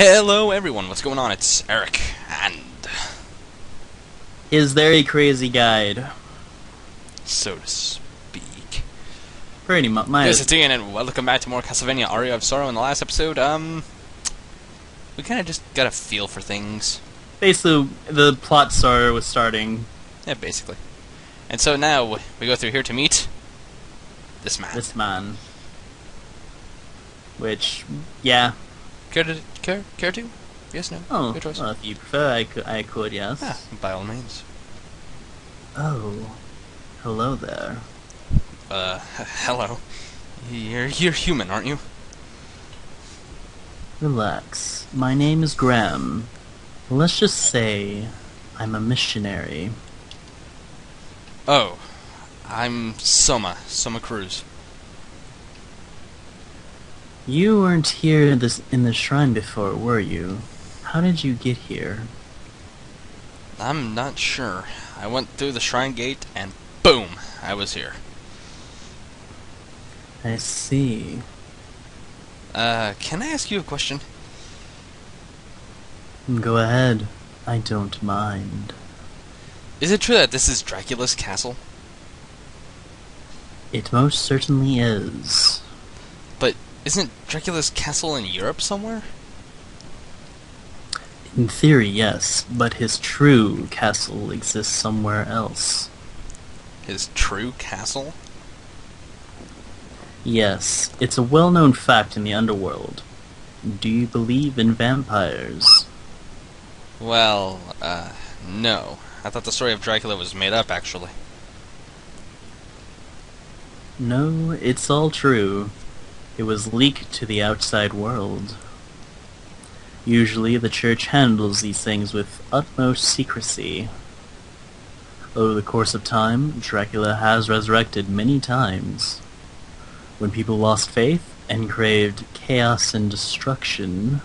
Hello everyone, what's going on? It's Eric, and His very crazy guide. so to speak. Pretty much. This is Ian, and welcome back to more Castlevania Aria of Sorrow. In the last episode, we kind of just got a feel for things. Basically, the plot story was starting. Yeah, basically. And so now, we go through here to meet this man. Which, yeah. Care to? Yes, no? Oh, your choice. well, if you prefer, I could, yes. Yeah, by all means. Oh, hello there. Hello. You're human, aren't you? Relax. My name is Graham. Let's just say I'm a missionary. Oh, I'm Soma Cruz. You weren't here in the shrine before, were you? How did you get here? I'm not sure. I went through the shrine gate and boom, I was here. I see. Can I ask you a question? Go ahead. I don't mind. Is it true that this is Dracula's castle? It most certainly is. But isn't Dracula's castle in Europe somewhere? In theory, yes, but his true castle exists somewhere else. His true castle? Yes, it's a well-known fact in the underworld. Do you believe in vampires? Well, no. I thought the story of Dracula was made up, actually. No, it's all true. It was leaked to the outside world. Usually the church handles these things with utmost secrecy. Over the course of time, Dracula has resurrected many times. When people lost faith and craved chaos and destruction.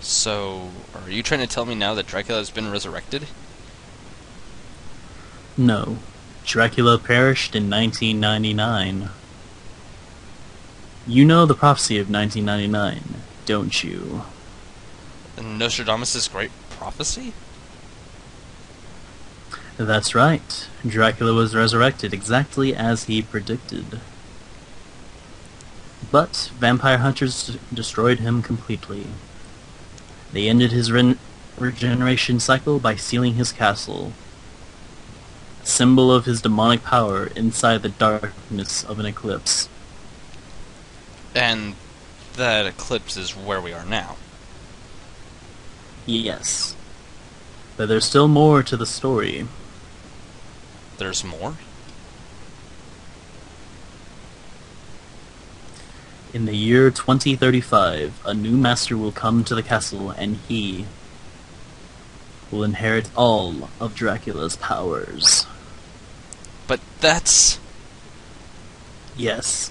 So, are you trying to tell me now that Dracula has been resurrected? No, Dracula perished in 1999. You know the prophecy of 1999, don't you? Nostradamus' great prophecy? That's right. Dracula was resurrected exactly as he predicted. But vampire hunters destroyed him completely. They ended his regeneration cycle by sealing his castle, a symbol of his demonic power inside the darkness of an eclipse. And that eclipse is where we are now. Yes. But there's still more to the story. There's more? In the year 2035, a new master will come to the castle, and he will inherit all of Dracula's powers. But that's... Yes,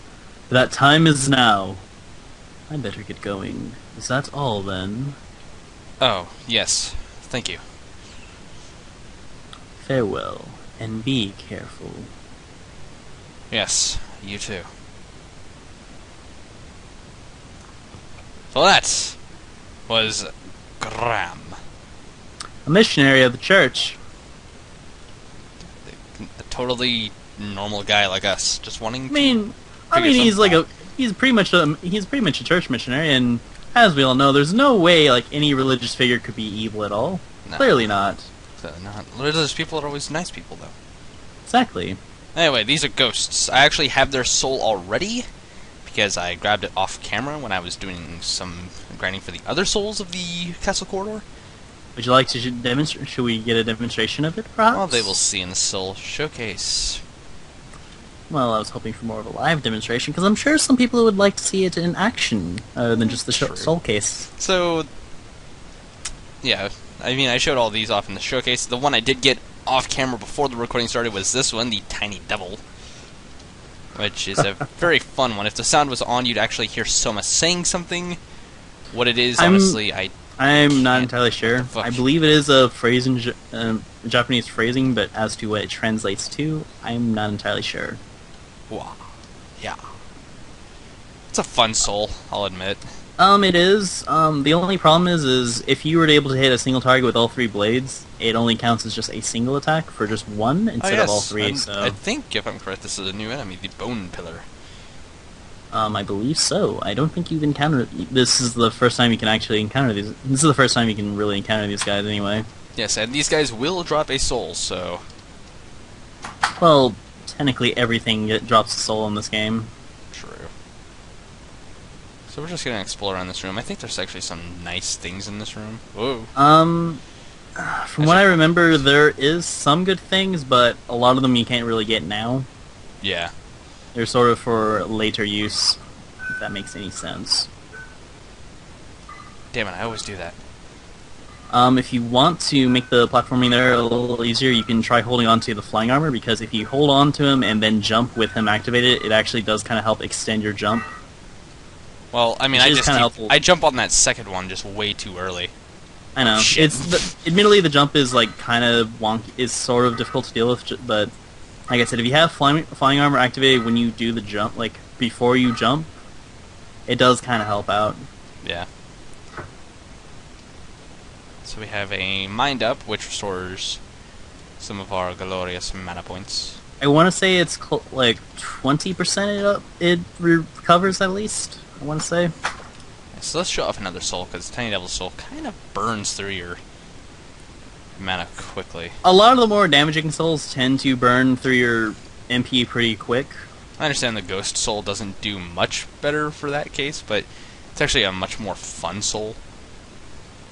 that time is now. I better get going. Is that all, then? Oh, yes. Thank you. Farewell, and be careful. Yes, you too. So that was Graham. A missionary of the church. A totally normal guy like us, just wanting I mean, he's pretty much a church missionary, and as we all know, there's no way like any religious figure could be evil at all. No. Clearly not. Not religious people are always nice people, though. Exactly. Anyway, these are ghosts. I actually have their soul already, because I grabbed it off camera when I was doing some grinding for the other souls of the castle corridor. Would you like to demonstrate? Should we get a demonstration of it, perhaps? Well, they will see in the soul showcase. Well, I was hoping for more of a live demonstration, because I'm sure some people would like to see it in action, other than just the soul case. So, yeah, I mean, I showed all these off in the showcase. The one I did get off camera before the recording started was this one, the Tiny Devil, which is a very fun one. If the sound was on, you'd actually hear Soma saying something. What it is, honestly, I'm not entirely sure. Fuck. I believe it is a phrase in Japanese phrasing, but as to what it translates to, I'm not entirely sure. Wow. Yeah. It's a fun soul, I'll admit. It is. The only problem is if you were able to hit a single target with all three blades, it only counts as just a single attack for just one Oh instead of all yes, three. and So I think if I'm correct, this is a new enemy, the Bone Pillar. I believe so. I don't think you've encountered. This is the first time you can actually encounter these. This is the first time you can really encounter these guys, anyway. Yes, and these guys will drop a soul, so... Well, technically everything drops a soul in this game. True. So we're just gonna explore around this room. I think there's actually some nice things in this room. Whoa. From what I remember, there is some good things, but a lot of them you can't really get now. Yeah. They're sort of for later use, if that makes any sense. Damn it, I always do that. If you want to make the platforming there a little easier, you can try holding on to the flying armor, because if you hold on to him and then jump with him activated, it actually does kind of help extend your jump. Well, I mean, I jump on that second one just way too early. I know. Shit. Admittedly, the jump is like kind of wonky, is sort of difficult to deal with, but like I said, if you have flying armor activated when you do the jump, like before you jump, it does kind of help out. Yeah. So we have a Mind Up, which restores some of our glorious mana points. I want to say it's like 20% it recovers at least. I want to say. So let's show off another soul, because Tiny Devil's Soul kind of burns through your mana quickly. A lot of the more damaging souls tend to burn through your MP pretty quick. I understand the Ghost Soul doesn't do much better for that case, but it's actually a much more fun soul.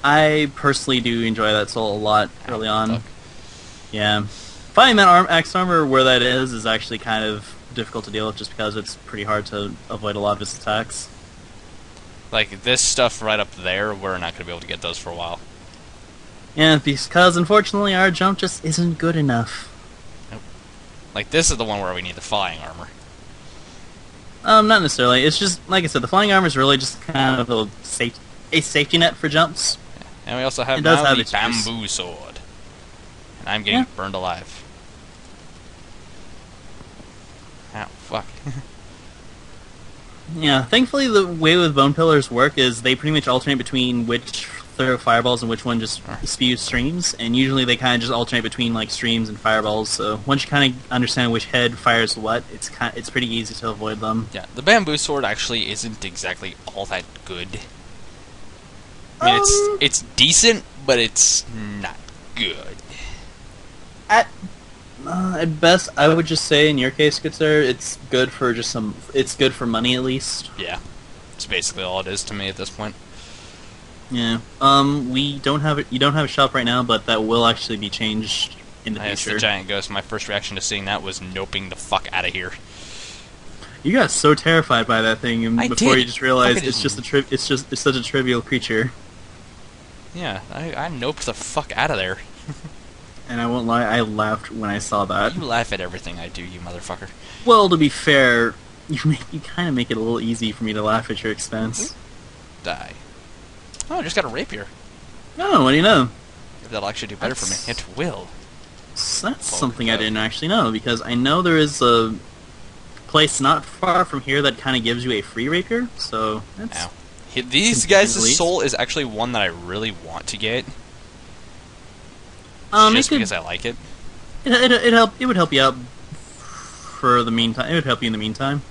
I personally do enjoy that soul a lot early on. Fuck. Yeah. Finding that axe armor where that is actually kind of difficult to deal with, just because it's pretty hard to avoid a lot of his attacks. Like, this stuff right up there, we're not going to be able to get those for a while. Yeah, because unfortunately our jump just isn't good enough. Nope. Like, this is the one where we need the flying armor. Not necessarily. It's just, like I said, the flying armor is really just kind of a safety net for jumps. Yeah. And we also have now the bamboo sword. And I'm getting burned alive. Ow, fuck. Yeah, thankfully the way with bone pillars work is they pretty much alternate between which throw fireballs and which one just spews streams, and usually they kind of just alternate between like streams and fireballs. So once you kind of understand which head fires what, it's pretty easy to avoid them. Yeah, the bamboo sword actually isn't exactly all that good. I mean, it's decent, but it's not good. At best, I would just say in your case, good sir, it's good for it's good for money at least. Yeah, it's basically all it is to me at this point. Yeah. We don't have it. You don't have a shop right now, but that will actually be changed in the It's future. the giant ghost. My first reaction to seeing that was noping the fuck out of here. You got so terrified by that thing before did. you just realized Fucking it's just it's such a trivial creature. Yeah, I noped the fuck out of there. And I won't lie, I laughed when I saw that. You laugh at everything I do, you motherfucker. Well, to be fair, you kind of make it a little easy for me to laugh at your expense. Die. Oh, I just got a rapier. Oh, what do you know? That'll actually do better for me. It will. That's something I didn't actually know, because I know there is a place not far from here that kind of gives you a free rapier, so that's... Ow. These guys' soul is actually one that I really want to get. Just because I like it. It would help you out for the meantime. It would help you in the meantime.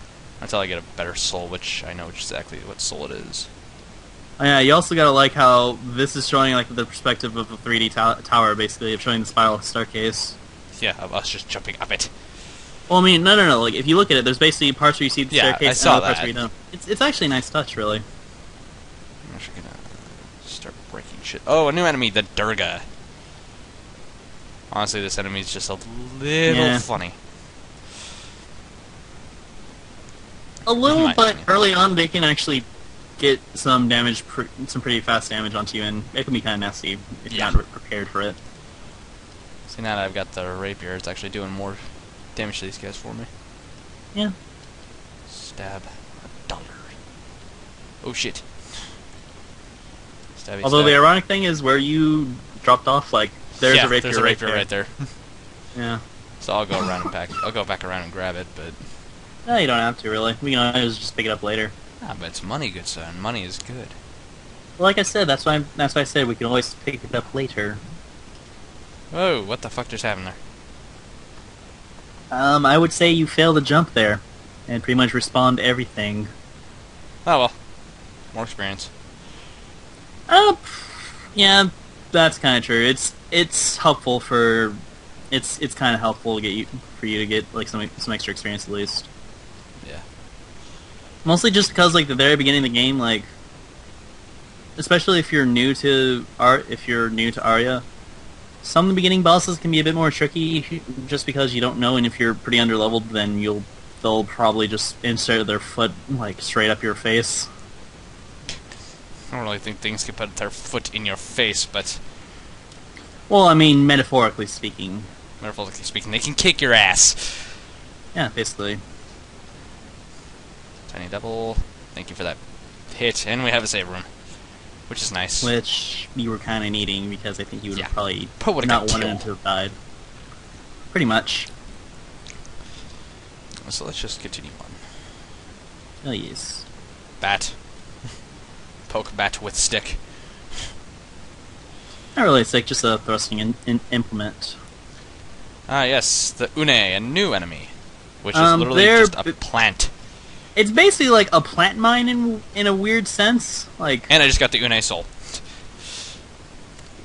Until I get a better soul, which I know exactly what soul it is. Oh, yeah, you also gotta like how this is showing like the perspective of a 3D tower, basically, of showing the spiral staircase. Yeah, of us just jumping up it. Well, I mean, no. Like, if you look at it, there's basically parts where you see the staircase I saw and other parts that. where you don't. It's actually a nice touch, really. I'm actually gonna start breaking shit. Oh, a new enemy, the Durga. Honestly, this enemy is just a little funny. A little, but early on they can actually get some damage, some pretty fast damage onto you, and it can be kind of nasty if you're not prepared for it. See, now that I've got the rapier, it's actually doing more damage to these guys for me. Yeah. Stab. $1. Oh shit. Stabby, Although stab. the ironic thing is where you dropped off, like, there's a rapier, there's a rapier right there. Yeah. So I'll go around and I'll go back around and grab it, but... No, you don't have to, really. We can always just pick it up later. Ah, but it's money, good son. Money is good. Well, like I said, that's why I said we can always pick it up later. Whoa, what the fuck just happened there? I would say you failed to jump there, and pretty much respawned everything. Oh well. More experience. Yeah, that's kind of true. It's helpful for it's kind of helpful to get for you to get like some extra experience at least. Yeah. Mostly just because like the very beginning of the game, like especially if you're new to Aria, some of the beginning bosses can be a bit more tricky just because you don't know, and if you're pretty underleveled, then they'll probably just insert their foot like straight up your face. I don't really think things can put their foot in your face, but Well, I mean, metaphorically speaking. metaphorically speaking, they can kick your ass. Yeah, basically. Tiny double. Thank you for that hit, and we have a save room, which is nice. Which you were kind of needing because I think you would have probably would've not got wanted him killed. to have died. Pretty much. So let's just continue on. Oh yes. Bat. Poke bat with stick. Not really sick, just a thrusting implement. Ah, yes, the Une, a new enemy, which is Um, literally they're just a plant. It's basically like a plant mine in a weird sense. Like, And I just got the Une soul.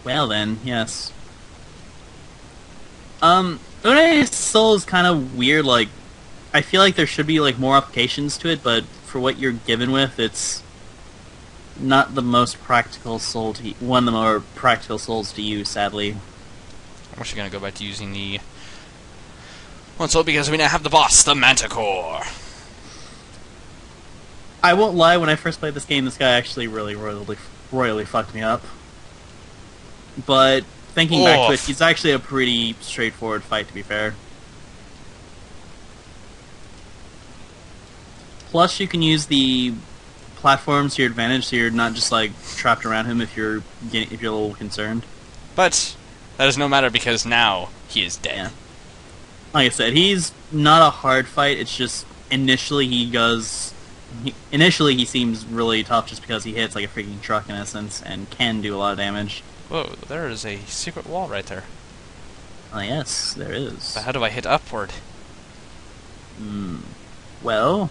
well then, yes. Une's soul is kind of weird. Like, I feel like there should be like more applications to it, but for what you're given with, it's not the most practical soul to one of the more practical souls to use, sadly. I'm actually gonna go back to using the one soul because we now have the boss, the Manticore. I won't lie, when I first played this game, this guy actually really royally fucked me up. But thinking back to it, Oof. he's actually a pretty straightforward fight, to be fair. Plus, you can use the platforms to your advantage, so you're not just like trapped around him if you're a little concerned. But that is no matter because now he is dead. Yeah. Like I said, he's not a hard fight. It's just initially he seems really tough just because he hits like a freaking truck in essence and can do a lot of damage. Whoa, there is a secret wall right there. Oh yes, there is. But how do I hit upward? Well,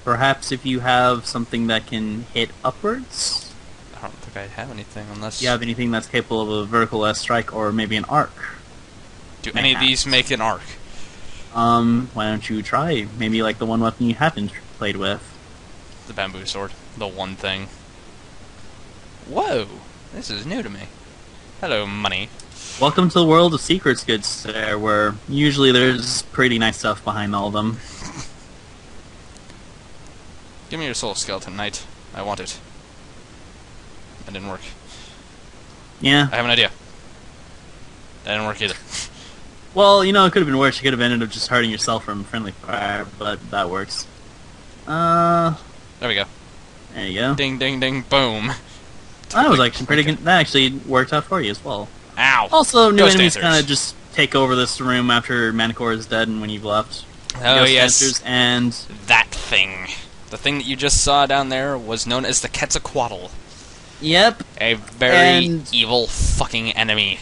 perhaps if you have something that can hit upwards. I don't think I have anything unless... Do you have anything that's capable of a vertical S strike or maybe an arc? Do any of these make an arc? Why don't you try? Maybe like the one weapon you haven't played with. The bamboo sword. The one thing. Whoa! This is new to me. Hello, money. Welcome to the world of secrets, good sir, where usually there's pretty nice stuff behind all of them. Give me your soul, skeleton knight. I want it. That didn't work. Yeah. I have an idea. That didn't work either. Well, you know, it could have been worse. You could have ended up just hurting yourself from friendly fire, but that works. There we go. There you go. Ding, ding, ding, boom. That was actually pretty good. That actually worked out for you as well. Ow! Also, new Ghost enemies dancers. kind of just take over this room after Manticore is dead and when you've left. Oh, Ghost yes. dancers and That thing. The thing that you just saw down there was known as the Quetzalcoatl. yep, A very And- evil fucking enemy.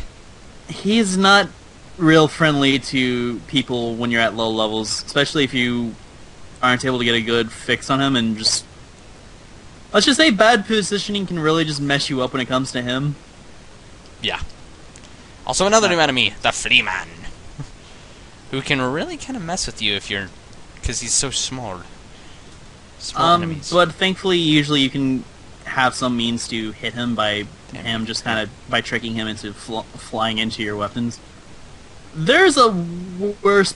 he's not real friendly to people when you're at low levels, especially if you aren't able to get a good fix on him and just... Let's just say bad positioning can really just mess you up when it comes to him. Yeah. Also another new enemy, the Fleaman. Who can really kind of mess with you if you're... because he's so small. Small enemies. But thankfully, usually you can have some means to hit him by him just kind of by tricking him into flying into your weapons. There's a worse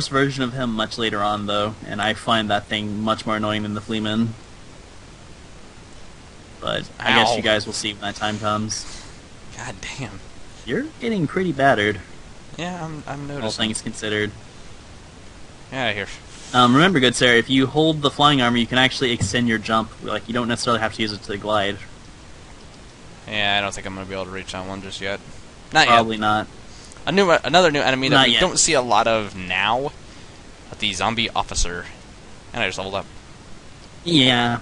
version of him much later on, though, and I find that thing much more annoying than the Fleaman. But I guess Ow. you guys will see when that time comes. God damn. You're getting pretty battered, Yeah, I'm noticing. all things considered. Yeah, here. Remember, good sir, if you hold the flying armor, you can actually extend your jump. Like, you don't necessarily have to use it to glide. Yeah, I don't think I'm gonna be able to reach that one just yet. Not Probably yet. not. Another new enemy that Not we yet. don't see a lot of now. The zombie officer. And I just leveled up. Yeah.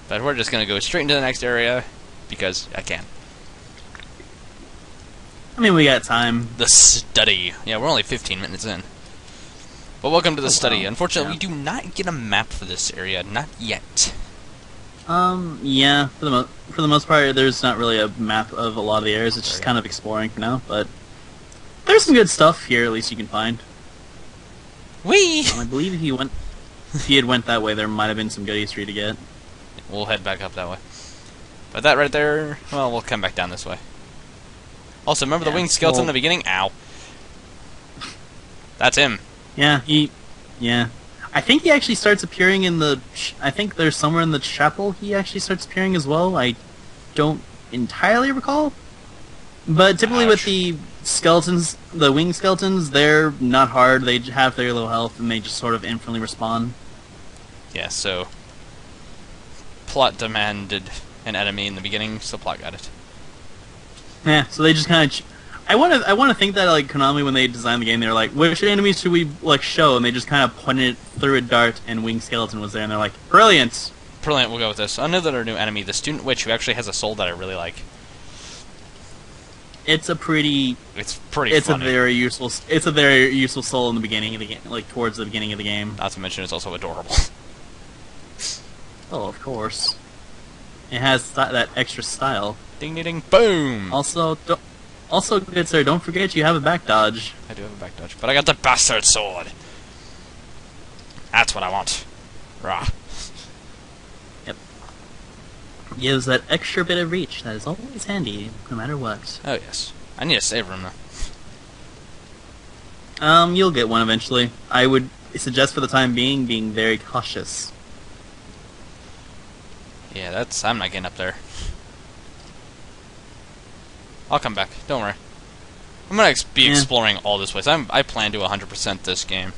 But we're just gonna go straight into the next area because I can. I mean, we got time. The study. Yeah, we're only 15 minutes in. But welcome to the study. Wow. Unfortunately, Yeah. we do not get a map for this area. Not yet. Yeah, for the most part, there's not really a map of a lot of the areas. It's just kind of exploring for now, but there's some good stuff here. At least you can find. Whee! I believe if you had went that way, there might have been some goodies for you to get. We'll head back up that way. But that right there, well, we'll come back down this way. Also, remember the winged skeleton in the beginning? Ow. That's him. Yeah, yeah. I think he actually starts appearing in the... I think there's somewhere in the chapel he actually starts appearing as well. I don't entirely recall. But typically with the skeletons, the winged skeletons, they're not hard. They have very low health, and they just sort of infinitely respawn. Yeah, so... Plot demanded an enemy in the beginning, so plot got it. Yeah, so they just kind of... I want to think that, like, Konami, when they designed the game, they were like, which enemies should we, like, show? And they just kind of pointed it through a dart, and Winged Skeleton was there, and they're like, brilliant! Brilliant, we'll go with this. Another new enemy, the Student Witch, who actually has a soul that I really like. It's a pretty... It's pretty funny. It's a very useful soul in the beginning of the game, like, towards the beginning of the game. Not to mention it's also adorable. Oh, of course. It has that extra style. Ding ding ding, boom! Also, good sir, don't forget you have a back dodge. I do have a back dodge, but I got the bastard sword. That's what I want. Rah. Yep. Gives that extra bit of reach that is always handy, no matter what. Oh yes. I need a save room though. You'll get one eventually. I would suggest for the time being very cautious. Yeah, I'm not getting up there. I'll come back. Don't worry. I'm gonna be exploring all this place. I plan to 100% this game.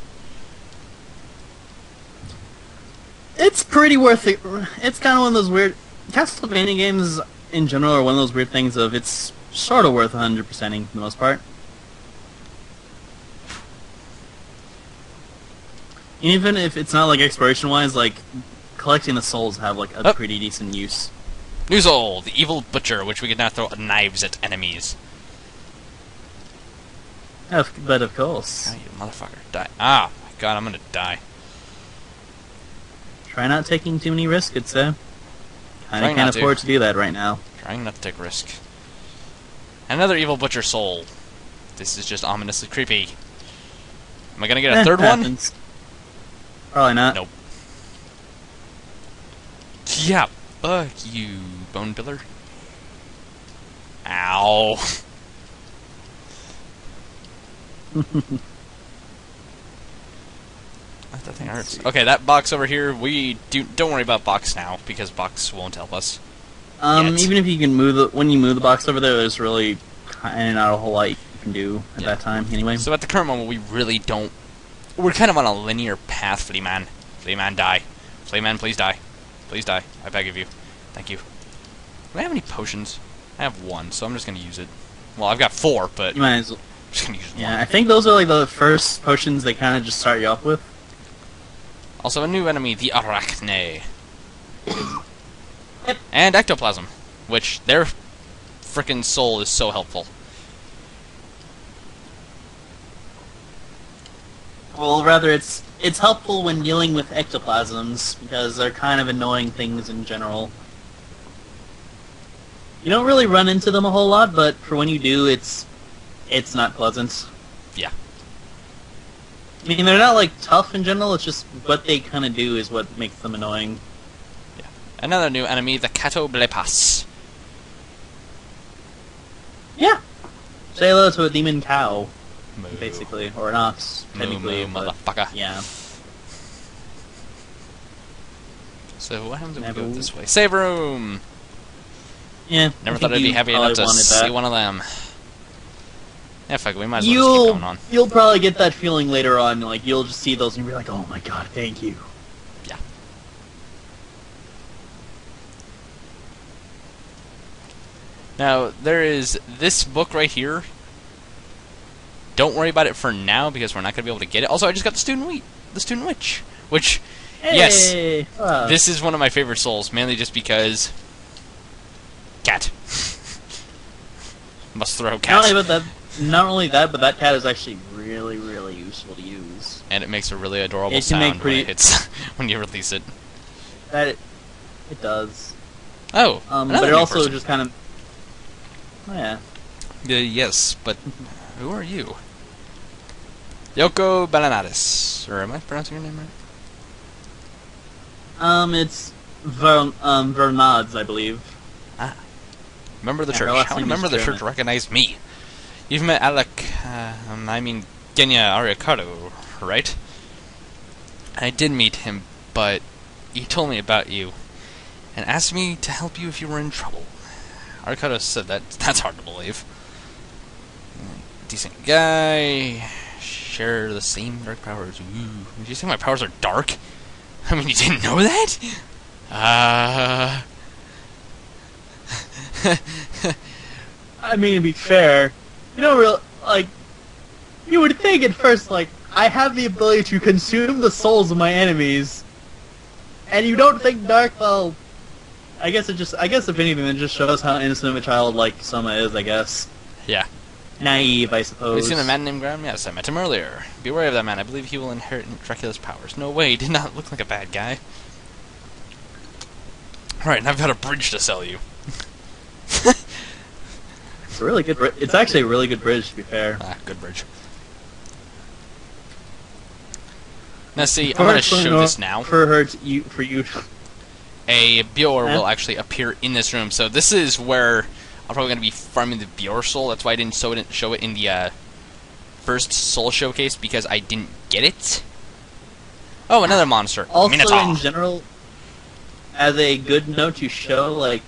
It's pretty worth it. It's kind of one of those weird... Castlevania games, in general, are one of those weird things of it's sort of worth 100%ing for the most part. Even if it's not, like, exploration-wise, like, collecting the souls have, like, a pretty decent use. New soul, the evil butcher, which we can now throw knives at enemies. But of course. Oh, you motherfucker. Die. Ah, my god, I'm gonna die. Try not taking too many risks, good sir. Kinda can't afford to do that right now. Trying not to take risk. Another evil butcher soul. This is just ominously creepy. Am I gonna get a third one? Probably not. Nope. Yeah, fuck you, bone pillar. Ow. That thing hurts. Okay, that box over here, don't worry about box now, because box won't help us. Even if you can when you move the box over there, there's really not a whole lot you can do at that time, anyway. So at the current moment, we really don't... We're kind of on a linear path, Fleaman. Fleaman, die. Fleaman, please die. Please die. I beg of you. Thank you. Do I have any potions? I have one, so I'm just gonna use it. Well, I've got 4, but... You might as well... I'm just gonna use one. Yeah, I think those are like the first potions they kind of just start you off with. Also, a new enemy, the Arachne. And Ectoplasm, which their frickin' soul is so helpful. Well, rather, it's helpful when dealing with ectoplasms, because they're kind of annoying things in general. You don't really run into them a whole lot, but for when you do, it's not pleasant. Yeah. I mean, they're not, like, tough in general, it's just what they kind of do is what makes them annoying. Yeah. Another new enemy, the Catoblepas. Yeah. Say hello to a demon cow, Moo. basically. Or an ox, technically. Moo, motherfucker. Yeah. So what happens if we go this way? Save room! Yeah. Never thought I'd be happy enough to see one of them. Yeah, fuck it, we might as well just keep going on. You'll probably get that feeling later on, like, you'll just see those and you'll be like, oh my god, thank you. Yeah. Now, there is this book right here. Don't worry about it for now, because we're not going to be able to get it. Also, I just got the Student Witch, which Yes, Hey! this is one of my favorite souls, mainly just because... Cat. Must throw cat. Not only that, but that cat is actually really, really useful to use. And it makes a really adorable It can make sound when it hits, when you release it. It does. Oh, but it also just kind of... Oh, yeah. Yes, but who are you? Yoko Balanatis. Or am I pronouncing your name right? It's Vernad's, I believe. Ah. Member of the Yeah, church. How many member of the church recognized me? You've met Genya Ariakato, right? I did meet him, but he told me about you and asked me to help you if you were in trouble. Ariakato said that's hard to believe. Decent guy. Share the same dark powers. Ooh. Did you say my powers are dark? I mean, you didn't know that? I mean, to be fair, you don't you would think at first, like, I have the ability to consume the souls of my enemies, and you don't think dark, well, I guess if anything, it just shows how innocent of a child, like, Soma is, I guess. Yeah. Naive, I suppose. Have you seen a man named Graham? Yes, I met him earlier. Be wary of that man. I believe he will inherit Dracula's powers. No way, he did not look like a bad guy. Alright, now I've got a bridge to sell you. It's a really good it's actually a really good bridge, to be fair. Ah, good bridge. Now see, I'm going to show this now. For you. A Bjor will actually appear in this room. So this is where I'm probably going to be farming the Bjor soul. That's why I didn't show it in the first soul showcase, because I didn't get it. Oh, another monster. Also, Minotaur. in general, as a good note to show, like,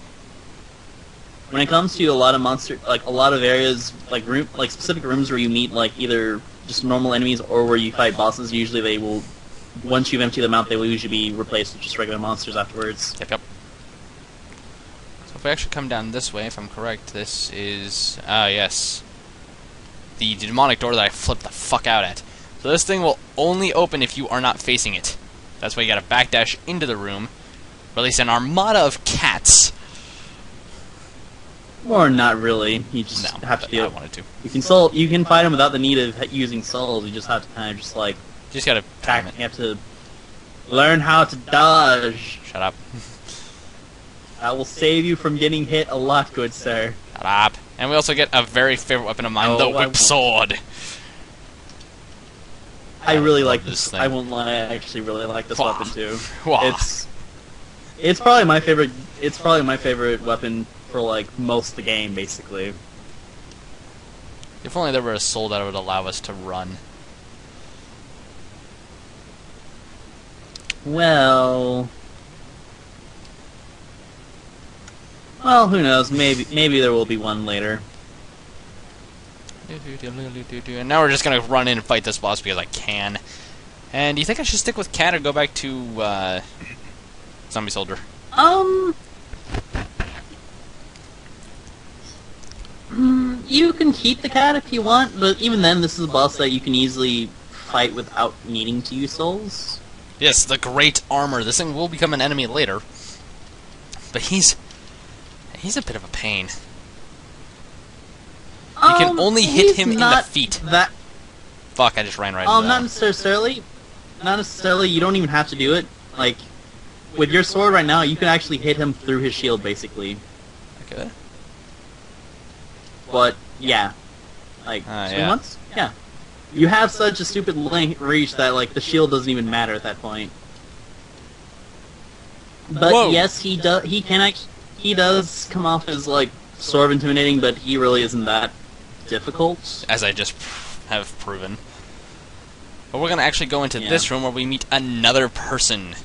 when it comes to a lot of a lot of areas, like specific rooms where you meet, like, either just normal enemies or where you fight bosses, usually they will, once you've emptied them out, they will usually be replaced with just regular monsters afterwards. Yep. So if we actually come down this way, if I'm correct, this is, yes, the demonic door that I flipped the fuck out at. So this thing will only open if you are not facing it. That's why you gotta backdash into the room, release an armada of cats. Or not really. You just have to do I it. wanted to. You can fight them without the need of using souls. You just have to kind of just, like, Just gotta time it. You have to learn how to dodge. Shut up. That will save you from getting hit a lot, good sir. Shut up. And we also get a very favorite weapon of mine, the whip sword. I really like this thing. I won't lie, I actually really like this weapon too. Wah. It's probably my favorite. It's probably my favorite weapon for, like, most of the game, basically. If only there were a soul that would allow us to run. Well, who knows? Maybe there will be one later. And now we're just gonna run in and fight this boss because I can. And do you think I should stick with Cat or go back to Zombie Soldier? You can keep the cat if you want, but even then, this is a boss that you can easily fight without needing to use souls. Yes, the great armor. This thing will become an enemy later. But he's a bit of a pain. You can only hit him in the feet. Fuck, I just ran right into that. Not necessarily. Not necessarily. You don't even have to do it. Like, with your sword right now, you can actually hit him through his shield, basically. Okay. But, yeah. Like, swing once? Yeah. You have such a stupid reach that, like, the shield doesn't even matter at that point. But yes, he does come off as, like, sort of intimidating, but he really isn't that difficult. As I just have proven. But we're gonna actually go into this room where we meet another person.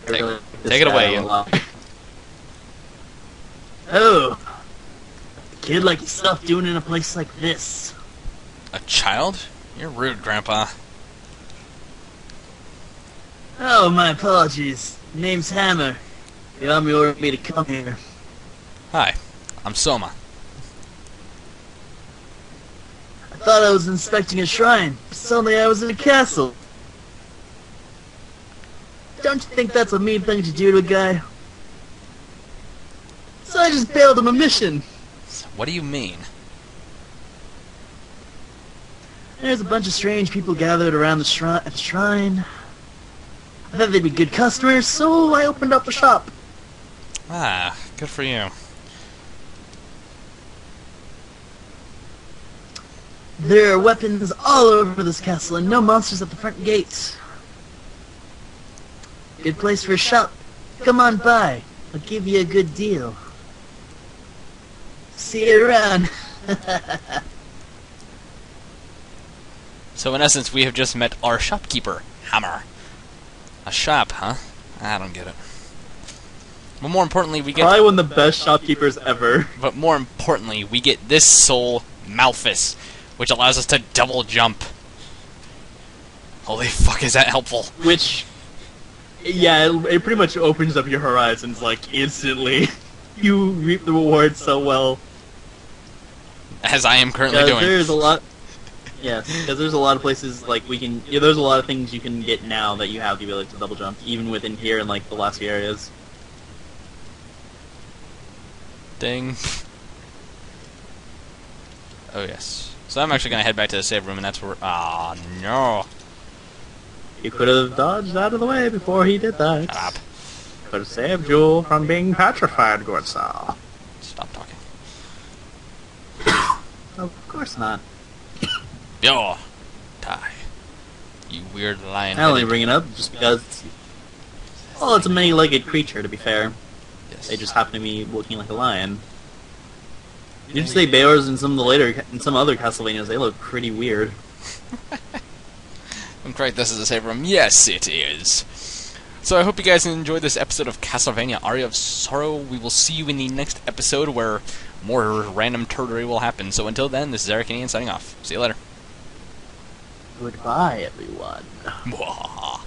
Take it away, Ian. Oh, kid like yourself doing in a place like this? A child? You're rude, Grandpa. Oh, my apologies. Name's Hammer. The army ordered me to come here. Hi, I'm Soma. I thought I was inspecting a shrine, but suddenly I was in a castle. Don't you think that's a mean thing to do to a guy? So I just bailed him a mission. What do you mean? There's a bunch of strange people gathered around the shrine. I thought they'd be good customers, so I opened up a shop. Ah, good for you. There are weapons all over this castle and no monsters at the front gates. Good place for a shop. Come on by. I'll give you a good deal. See you around. So in essence, we have just met our shopkeeper, Hammer. A shop, huh? I don't get it. But more importantly, we get... Probably one of the best shopkeepers ever. But more importantly, we get this soul, Malphus, which allows us to double jump. Holy fuck, is that helpful? Which, yeah, it pretty much opens up your horizons, like, instantly. You reap the rewards so well. As I am currently doing. There's a lot... Yes, because there's a lot of places, like, we can... Yeah, there's a lot of things you can get now that you have the ability to double jump, even within here and, like, the last few areas. Ding. Oh, yes. So I'm actually going to head back to the save room, and that's where... Ah, no. You could have dodged out of the way before he did that. Shut up. Could have saved you from being petrified, good sir. Stop talking. Of course not. Yo! Die. You weird lion. I only bring it up just because... Well, it's a many-legged creature, to be fair. Yes. They just happen to be looking like a lion. Did you say bears in some other Castlevanias? They look pretty weird. I'm correct, this is a save room. Yes, it is. So I hope you guys enjoyed this episode of Castlevania Aria of Sorrow. We will see you in the next episode where more random turdery will happen. So until then, this is Eric and Ian signing off. See you later. Goodbye, everyone. Mwah.